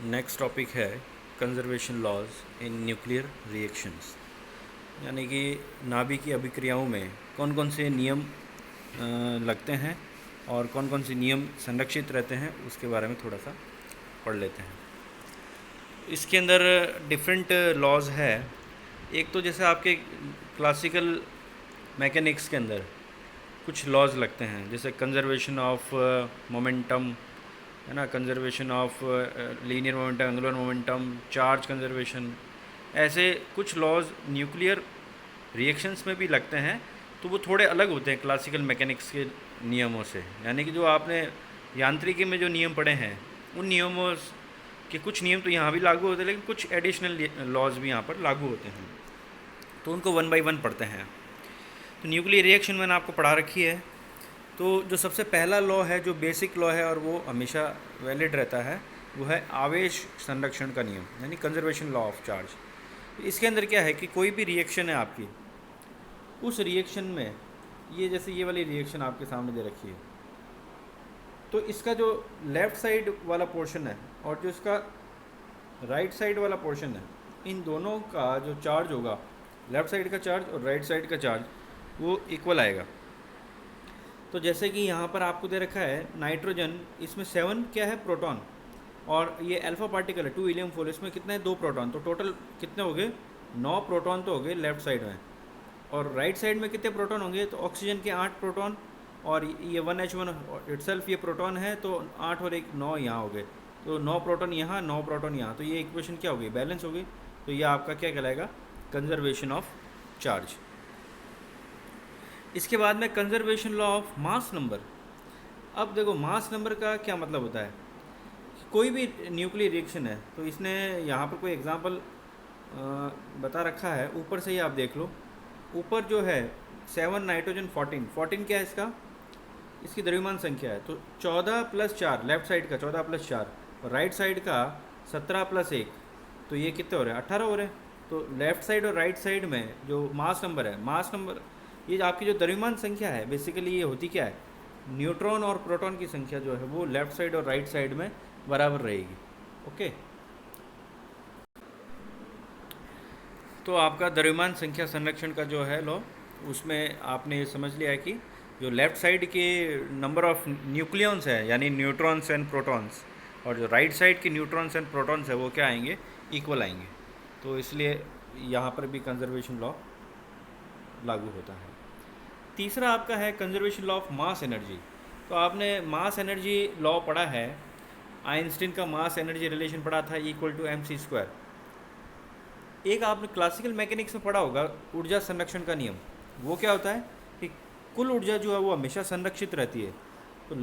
Next topic है conservation laws in nuclear reactions, यानी कि नाभिकीय अभिक्रियाओं में कौन कौन से नियम लगते हैं और कौन कौन से नियम संरक्षित रहते हैं, उसके बारे में थोड़ा सा पढ़ लेते हैं। इसके अंदर डिफरेंट लॉज है। एक तो जैसे आपके क्लासिकल मैकेनिक्स के अंदर कुछ लॉज लगते हैं, जैसे कंजर्वेशन ऑफ मोमेंटम, है ना, conservation of linear momentum, angular momentum, charge conservation, ऐसे कुछ लॉज न्यूक्लियर रिएक्शंस में भी लगते हैं। तो वो थोड़े अलग होते हैं क्लासिकल मैकेनिक्स के नियमों से, यानी कि जो आपने यांत्रिकी में जो नियम पढ़े हैं उन नियमों के कुछ नियम तो यहाँ भी लागू होते हैं, लेकिन कुछ एडिशनल लॉज भी यहाँ पर लागू होते हैं, तो उनको वन बाय वन पढ़ते हैं। तो न्यूक्लियर रिएक्शन मैंने आपको पढ़ा रखी है। तो जो सबसे पहला लॉ है, जो बेसिक लॉ है और वो हमेशा वैलिड रहता है, वो है आवेश संरक्षण का नियम, यानी कंजर्वेशन लॉ ऑफ चार्ज। इसके अंदर क्या है कि कोई भी रिएक्शन है आपकी, उस रिएक्शन में ये जैसे ये वाली रिएक्शन आपके सामने दे रखी है, तो इसका जो लेफ़्ट साइड वाला पोर्शन है और जो इसका राइट साइड वाला पोर्शन है, इन दोनों का जो चार्ज होगा, लेफ़्ट साइड का चार्ज और राइट साइड का चार्ज, वो इक्वल आएगा। तो जैसे कि यहाँ पर आपको दे रखा है नाइट्रोजन, इसमें 7 क्या है, प्रोटॉन, और ये अल्फा पार्टिकल है 2 हीलियम 4, इसमें कितने हैं, 2 प्रोटॉन। तो टोटल कितने हो गए, 9 प्रोटॉन तो हो गए लेफ़्ट साइड में। और राइट साइड में कितने प्रोटॉन होंगे, तो ऑक्सीजन के 8 प्रोटॉन, और ये 1H1 इटसेल्फ ये प्रोटॉन है, तो 8 और 1 9 यहाँ हो गए। तो 9 प्रोटॉन यहाँ, 9 प्रोटॉन यहाँ, तो ये इक्वेशन क्या हो गई, बैलेंस हो गई। तो ये आपका क्या कहलाएगा, कंजर्वेशन ऑफ चार्ज। इसके बाद में conservation law of mass number. अब देखो मास नंबर का क्या मतलब होता है, कोई भी न्यूक्लियर रिएक्शन है, तो इसने यहाँ पर कोई एग्जांपल बता रखा है, ऊपर से ही आप देख लो। ऊपर जो है 7 नाइट्रोजन 14 क्या है इसका, इसकी द्रव्यमान संख्या है। तो 14 + 4 लेफ्ट साइड का, 14 + 4 और राइट साइड का 17 + 1, तो ये कितने हो रहे हैं, 18 हो रहे हैं। तो लेफ़्ट साइड और राइट साइड में जो मास नंबर है, मास नंबर, ये आपकी जो द्रव्यमान संख्या है, बेसिकली ये होती क्या है, न्यूट्रॉन और प्रोटॉन की संख्या जो है वो लेफ़्ट साइड और राइट साइड में बराबर रहेगी। ओके, तो आपका द्रव्यमान संख्या संरक्षण का जो है लॉ, उसमें आपने ये समझ लिया है कि जो लेफ़्ट साइड के नंबर ऑफ न्यूक्लियॉन्स है, यानी न्यूट्रॉन्स एंड प्रोटॉन्स, और जो राइट साइड के न्यूट्रॉन्स एंड प्रोटॉन्स है, वो क्या आएंगे, इक्वल आएंगे। तो इसलिए यहाँ पर भी कंजर्वेशन लॉ लागू होता है। तीसरा आपका है conservation law of mass energy. तो आपने मास एनर्जी लॉ पढ़ा है, आइंस्टीन का मास एनर्जी रिलेशन पढ़ा था, =mc²। एक आपने क्लासिकल मैकेनिक्स में पढ़ा होगा ऊर्जा संरक्षण का नियम। वो क्या होता है कि कुल ऊर्जा जो है वो हमेशा संरक्षित रहती है। तो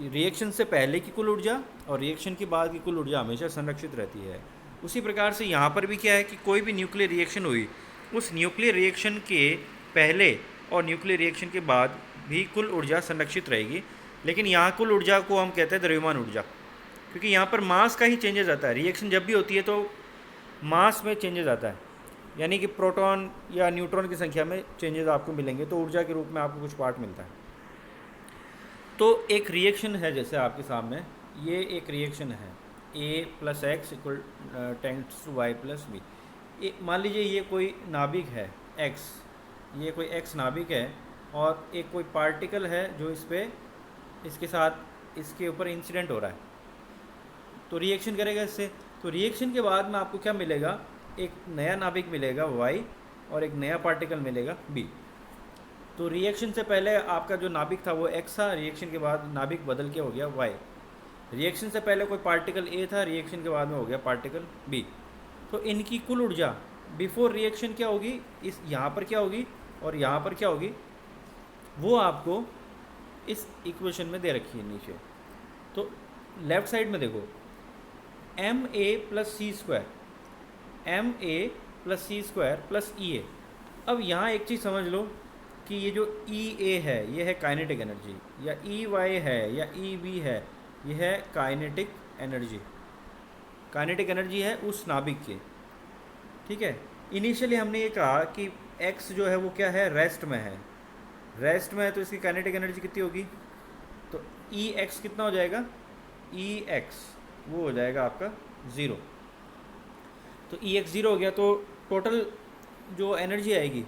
रिएक्शन से पहले की कुल ऊर्जा और रिएक्शन के बाद की कुल ऊर्जा हमेशा संरक्षित रहती है। उसी प्रकार से यहाँ पर भी क्या है कि कोई भी न्यूक्लियर रिएक्शन हुई, उस न्यूक्लियर रिएक्शन के पहले और न्यूक्लियर रिएक्शन के बाद भी कुल ऊर्जा संरक्षित रहेगी। लेकिन यहाँ कुल ऊर्जा को हम कहते हैं द्रव्यमान ऊर्जा, क्योंकि यहाँ पर मास का ही चेंजेस आता है। रिएक्शन जब भी होती है तो मास में चेंजेस आता है, यानी कि प्रोटॉन या न्यूट्रॉन की संख्या में चेंजेस आपको मिलेंगे, तो ऊर्जा के रूप में आपको कुछ पार्ट मिलता है। तो एक रिएक्शन है जैसे आपके सामने, ये एक रिएक्शन है A + x tends to y + b। मान लीजिए ये कोई नाभिक है x, ये कोई x नाभिक है, और एक कोई पार्टिकल है जो इस पर, इसके साथ इसके ऊपर इंसिडेंट हो रहा है, तो रिएक्शन करेगा इससे। तो रिएक्शन के बाद में आपको क्या मिलेगा, एक नया नाभिक मिलेगा y, और एक नया पार्टिकल मिलेगा b। तो रिएक्शन से पहले आपका जो नाभिक था वो x था, रिएक्शन के बाद नाभिक बदल के हो गया y। रिएक्शन से पहले कोई पार्टिकल a था, रिएक्शन के बाद में हो गया पार्टिकल b। तो इनकी कुल ऊर्जा बिफोर रिएक्शन क्या होगी, इस यहाँ पर क्या होगी और यहाँ पर क्या होगी, वो आपको इस इक्वेशन में दे रखी है नीचे। तो लेफ़्ट साइड में देखो ma + c², ma + c² + Ea। अब यहाँ एक चीज़ समझ लो कि ये जो Ea है ये है काइनेटिक एनर्जी, या Ey है या Eb है, ये है काइनेटिक एनर्जी। काइनेटिक एनर्जी है उस नाभिक की, ठीक है। इनिशियली हमने ये कहा कि x जो है वो क्या है, रेस्ट में है, रेस्ट में है, तो इसकी काइनेटिक एनर्जी कितनी होगी, तो Ex कितना हो जाएगा, Ex वो हो जाएगा आपका ज़ीरो। तो ई एक्स ज़ीरो हो गया, तो टोटल जो एनर्जी आएगी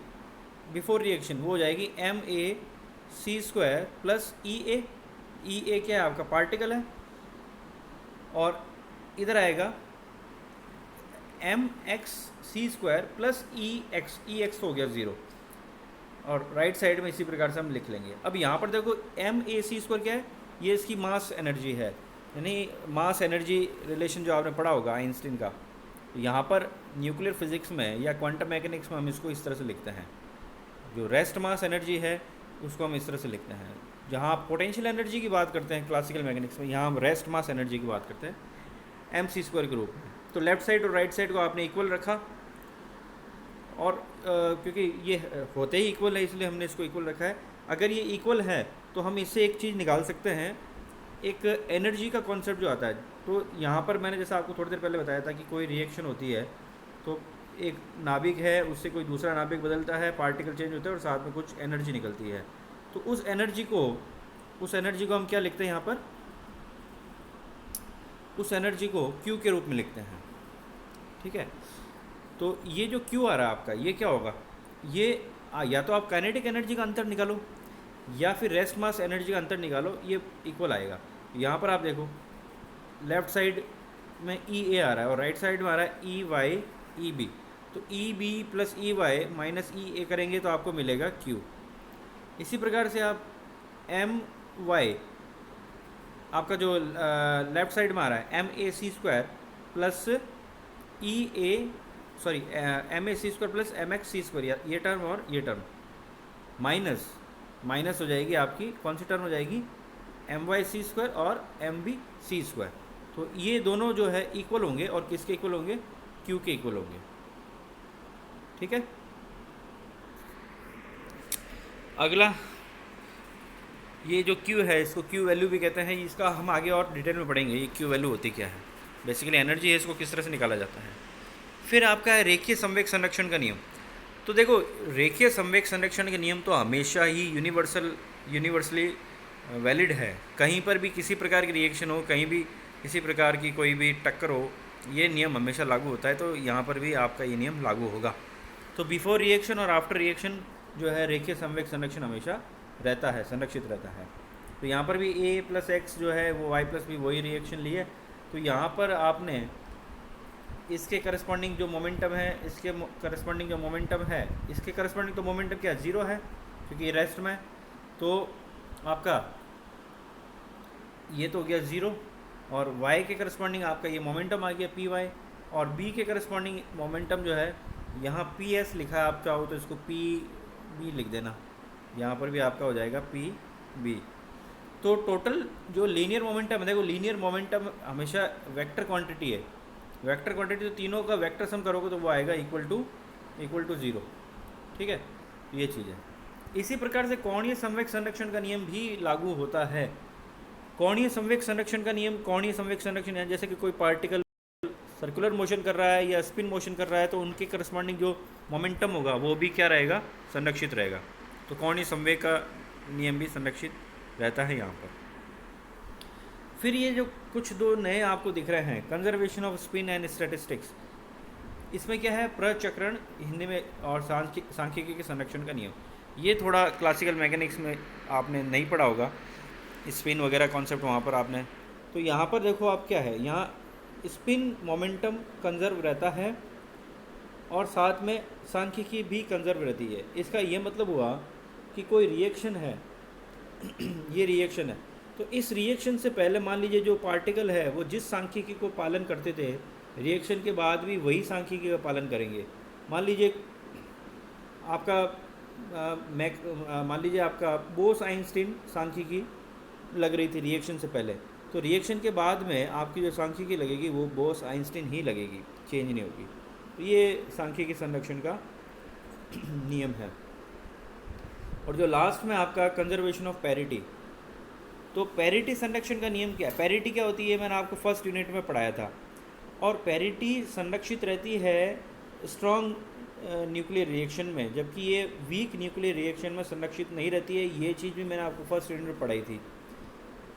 बिफोर रिएक्शन वो हो जाएगी M A C square plus E A. E A क्या है आपका पार्टिकल है, और इधर आएगा M X C square plus E X. E X तो हो गया ज़ीरो, और राइट साइड में इसी प्रकार से हम लिख लेंगे। अब यहाँ पर देखो एम ए सी स्क्वायर क्या है, ये इसकी मास एनर्जी है, यानी मास एनर्जी रिलेशन जो आपने पढ़ा होगा आइंस्टीन का। तो यहाँ पर न्यूक्लियर फिजिक्स में या क्वांटम मैकेनिक्स में हम इसको इस तरह से लिखते हैं, जो रेस्ट मास एनर्जी है उसको हम इस तरह से लिखते हैं। जहाँ आप पोटेंशियल एनर्जी की बात करते हैं क्लासिकल मैकेनिक्स में, यहाँ हम रेस्ट मास एनर्जी की बात करते हैं एम सी स्क्वायर के रूप में। तो लेफ्ट साइड और राइट साइड को आपने इक्वल रखा, और क्योंकि ये होते ही इक्वल है इसलिए हमने इसको इक्वल रखा है। अगर ये इक्वल है तो हम इससे एक चीज़ निकाल सकते हैं, एक एनर्जी का कॉन्सेप्ट जो आता है। तो यहाँ पर मैंने जैसा आपको थोड़ी देर पहले बताया था कि कोई रिएक्शन होती है तो एक नाभिक है, उससे कोई दूसरा नाभिक बदलता है, पार्टिकल चेंज होता है और साथ में कुछ एनर्जी निकलती है। तो उस एनर्जी को हम क्या लिखते हैं यहाँ पर, उस एनर्जी को क्यू के रूप में लिखते हैं। ठीक है, तो ये जो क्यू आ रहा है आपका, ये क्या होगा, ये या तो आप काइनेटिक एनर्जी का अंतर निकालो या फिर रेस्ट मास एनर्जी का अंतर निकालो, ये इक्वल आएगा। यहाँ पर आप देखो लेफ्ट साइड में ई ए आ रहा है और राइट साइड में आ रहा है ई वाई ई बी। तो E B plus E Y minus E A करेंगे तो आपको मिलेगा क्यू। इसी प्रकार से आप एम वाई आपका जो लेफ्ट साइड में आ रहा है M A C square plus E A sorry M A C square plus M X C square, ये टर्म और ये टर्म माइनस हो जाएगी आपकी, कौन सी टर्म हो जाएगी, एम वाई सी स्क्वायर और एम बी सी स्क्वायर। तो ये दोनों जो है इक्वल होंगे, और किसके इक्वल होंगे, क्यू के इक्वल होंगे। ठीक है, अगला ये जो क्यू है इसको क्यू वैल्यू भी कहते हैं, इसका हम आगे और डिटेल में पढ़ेंगे ये क्यू वैल्यू होती क्या है, बेसिकली एनर्जी है, इसको किस तरह से निकाला जाता है। फिर आपका है रेखीय संवेग संरक्षण का नियम। तो देखो रेखीय संवेग संरक्षण के नियम तो हमेशा ही यूनिवर्सली वैलिड है। कहीं पर भी किसी प्रकार की रिएक्शन हो, कहीं भी किसी प्रकार की कोई भी टक्कर हो, ये नियम हमेशा लागू होता है। तो यहाँ पर भी आपका ये नियम लागू होगा। तो बिफोर रिएक्शन और आफ्टर रिएक्शन जो है रेखीय संवेग संरक्षण हमेशा रहता है, संरक्षित रहता है। तो यहाँ पर भी ए प्लस एक्स जो है वो वाई प्लस बी वही रिएक्शन ली है। तो यहाँ पर आपने इसके करस्पॉन्डिंग जो मोमेंटम है, इसके करस्पॉन्डिंग जो मोमेंटम है, इसके करस्पॉन्डिंग तो मोमेंटम क्या ज़ीरो है क्योंकि ये रेस्ट में। तो आपका ये तो हो गया ज़ीरो, और y के करस्पॉन्डिंग आपका ये मोमेंटम आ गया पी वाई, और b के करस्पॉन्डिंग मोमेंटम जो है यहाँ पी एस लिखा है, आप चाहो तो इसको पी बी लिख देना, यहाँ पर भी आपका हो जाएगा पी बी। तो टोटल जो लीनियर मोमेंटम है, देखो लीनियर मोमेंटम हमेशा वेक्टर क्वांटिटी है, वेक्टर क्वांटिटी तो तीनों का वेक्टर सम करोगे तो वो आएगा इक्वल टू ज़ीरो। ठीक है, ये चीज़ है। इसी प्रकार से कोणीय संवेग संरक्षण का नियम भी लागू होता है। कोणीय संवेग संरक्षण का नियम, कोणीय संवेग संरक्षण है जैसे कि कोई पार्टिकल सर्कुलर मोशन कर रहा है या स्पिन मोशन कर रहा है, तो उनके करस्पॉन्डिंग जो मोमेंटम होगा वो भी क्या रहेगा, संरक्षित रहेगा। तो कोणीय संवेग का नियम भी संरक्षित रहता है यहाँ पर। फिर ये जो कुछ दो नए आपको दिख रहे हैं, conservation off spin and statistics, इसमें क्या है, प्रचक्रण हिंदी में, और सांख्यिकी के संरक्षण का नियम। ये थोड़ा क्लासिकल मैकेनिक्स में आपने नहीं पढ़ा होगा, स्पिन वगैरह कॉन्सेप्ट वहाँ पर आपने। तो यहाँ पर देखो आप क्या है, यहाँ स्पिन मोमेंटम कंजर्व रहता है और साथ में सांख्यिकी भी कंजर्व रहती है। इसका ये मतलब हुआ कि कोई रिएक्शन है ये रिएक्शन है, तो इस रिएक्शन से पहले मान लीजिए जो पार्टिकल है वो जिस सांख्यिकी को पालन करते थे, रिएक्शन के बाद भी वही सांख्यिकी का पालन करेंगे। मान लीजिए आपका मान लीजिए आपका बोस आइंस्टीन सांख्यिकी लग रही थी रिएक्शन से पहले, तो रिएक्शन के बाद में आपकी जो सांख्यिकी लगेगी वो बोस आइंस्टीन ही लगेगी, चेंज नहीं होगी। तो ये सांख्यिकी संरक्षण का नियम है। और जो लास्ट में आपका कंजर्वेशन ऑफ पैरिटी, तो पैरिटी संरक्षण का नियम क्या है, पैरिटी क्या होती है, मैंने आपको फर्स्ट यूनिट में पढ़ाया था। और पैरिटी संरक्षित रहती है स्ट्रॉन्ग न्यूक्लियर रिएक्शन में, जबकि ये वीक न्यूक्लियर रिएक्शन में संरक्षित नहीं रहती है। ये चीज़ भी मैंने आपको फर्स्ट यूनिट में पढ़ाई थी,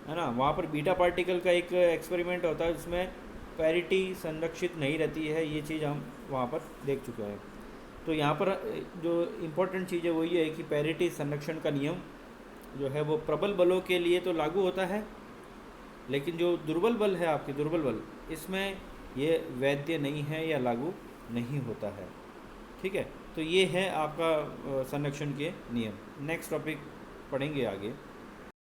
है ना। वहाँ पर बीटा पार्टिकल का एक एक्सपेरिमेंट होता है जिसमें पैरिटी संरक्षित नहीं रहती है, ये चीज़ हम वहाँ पर देख चुके हैं। तो यहाँ पर जो इम्पोर्टेंट चीज़ है वो ये है कि पैरिटी संरक्षण का नियम जो है वो प्रबल बलों के लिए तो लागू होता है, लेकिन जो दुर्बल बल है आपके दुर्बल बल, इसमें ये वैध नहीं है या लागू नहीं होता है। ठीक है, तो ये है आपका संरक्षण के नियम। नेक्स्ट टॉपिक पढ़ेंगे आगे।